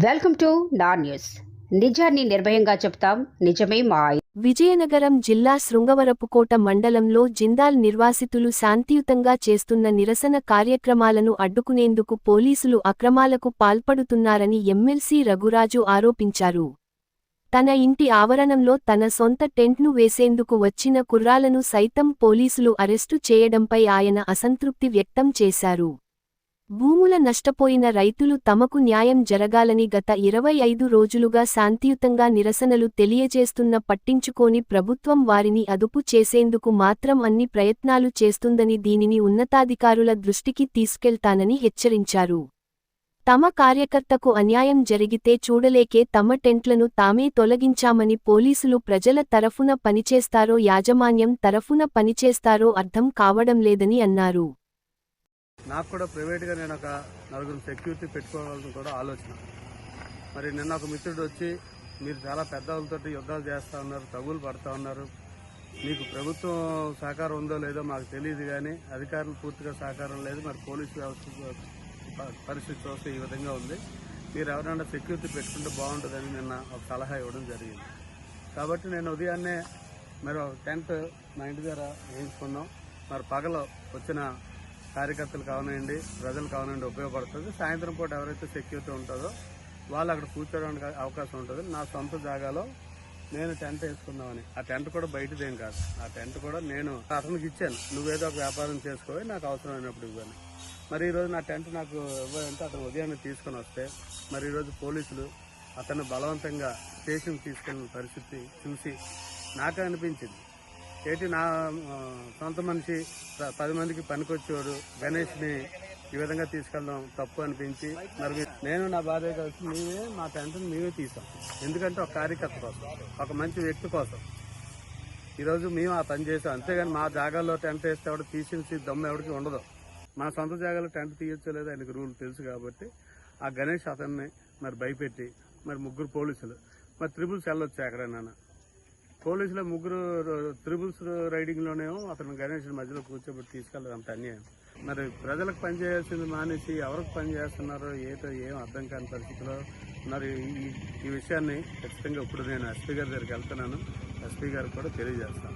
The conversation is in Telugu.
వెల్కమ్ టు నా న్యూస్. నిజాన్ని నిర్భయంగా చెప్తాం, నిజమే మా ఆయుధం. విజయనగరం జిల్లా శృంగవరపుకోట మండలంలో జిందాల్ నిర్వాసితులు శాంతియుతంగా చేస్తున్న నిరసన కార్యక్రమాలను అడ్డుకునేందుకు పోలీసులు అక్రమాలకు పాల్పడుతున్నారని ఎమ్మెల్సీ రఘురాజు ఆరోపించారు. తన ఇంటి ఆవరణంలో తన సొంత టెంట్ను వేసేందుకు వచ్చిన కుర్రాలను సైతం పోలీసులు అరెస్టు చేయడంపై ఆయన అసంతృప్తి వ్యక్తం చేశారు. భూముల నష్టపోయిన రైతులు తమకు న్యాయం జరగాలని గత 25 రోజులుగా శాంతియుతంగా నిరసనలు తెలియజేస్తున్న పట్టించుకోని ప్రభుత్వం వారిని అదుపు చేసేందుకు మాత్రం అన్ని ప్రయత్నాలు చేస్తుందని, దీనిని ఉన్నతాధికారుల దృష్టికి తీసుకెళ్తానని హెచ్చరించారు. తమ కార్యకర్తకు అన్యాయం జరిగితే చూడలేకే తమ టెంట్లను తామే తొలగించామని, పోలీసులు ప్రజల తరఫున పనిచేస్తారో యాజమాన్యం తరఫున పనిచేస్తారో అర్థం కావడం లేదని అన్నారు. నాకు కూడా ప్రైవేట్గా నేను ఒక 4 సెక్యూరిటీ పెట్టుకోవాలని కూడా ఆలోచన. మరి నిన్న ఒక మిత్రుడు వచ్చి, మీరు చాలా పెద్ద వాళ్ళతో యుద్ధాలు చేస్తూ ఉన్నారు, తగులు పడుతూ ఉన్నారు, మీకు ప్రభుత్వం సహకారం ఉందో లేదో మాకు తెలియదు, కానీ అధికారులు పూర్తిగా సహకారం లేదు, మరి పోలీసు వ్యవస్థ పరిస్థితి చూస్తే ఈ విధంగా ఉంది, మీరు ఎవరైనా సెక్యూరిటీ పెట్టుకుంటే బాగుంటుందని నిన్న ఒక సలహా ఇవ్వడం జరిగింది. కాబట్టి నేను ఉదయాన్నే మరి ఒక టెంట్ మా ఇంటి దగ్గర వేయించుకున్నాం. మరి పగలు వచ్చిన కార్యకర్తలు కావనండి, ప్రజలు కావనండి ఉపయోగపడుతుంది. సాయంత్రం పూట ఎవరైతే సెక్యూరిటీ ఉంటుందో వాళ్ళు అక్కడ కూర్చోడానికి అవకాశం ఉంటుంది. నా సొంత జాగాలో నేను టెంట్ వేసుకుందామని. ఆ టెంట్ కూడా బయటదేం కాదు, ఆ టెంట్ కూడా నేను అతనికి ఇచ్చాను, నువ్వేదో ఒక వ్యాపారం చేసుకోవాలి, నాకు అవసరమైనప్పుడు ఇవ్వని. మరి ఈరోజు నా టెంట్ నాకు ఇవ్వాలంటే అతను ఉదయాన్నే తీసుకొని వస్తే, మరి ఈరోజు పోలీసులు అతను బలవంతంగా స్టేషన్కి తీసుకెళ్ళిన పరిస్థితి చూసి నాకే అనిపించింది, ఏంటి నా సొంత మనిషి 10 మందికి పనికొచ్చేవాడు గణేష్ని ఈ విధంగా తీసుకెళ్దాం తప్పు అనిపించి, మరి నేను నా భార్య కలిసి మేమే మా టెంట్ని మేమే తీసాం. ఎందుకంటే ఒక కార్యకర్త కోసం, ఒక మంచి వ్యక్తి కోసం ఈరోజు మేము ఆ పని చేసాం. అంతేగాని మా జాగాల్లో టెంట్ వేస్తే ఎవడు తీసేసి దమ్ము ఎవరికి ఉండదు. మా సొంత జాగాలో టెంట్ తీయొచ్చో లేదో ఆయనకు రూల్ తెలుసు. కాబట్టి ఆ గణేష్ అతన్ని మరి భయపెట్టి, మరి 3 పోలీసులు, మరి త్రిబుల్స్ వెళ్ళొచ్చు ఎక్కడైనా, పోలీసులు 3 త్రిబుల్స్ రైడింగ్లోనేమో అతను గణేష్ మధ్యలో కూర్చోబెట్టి తీసుకెళ్ళదు. అంత అన్యాయం. మరి ప్రజలకు పనిచేయాల్సింది మానేసి ఎవరికి పని చేస్తున్నారో ఏం అర్థం కాని పరిస్థితిలో మరి ఈ విషయాన్ని ఖచ్చితంగా ఇప్పుడు నేను ఎస్పీ గారి దగ్గరికి వెళ్తున్నాను. ఎస్పీ గారికి కూడా తెలియజేస్తాను.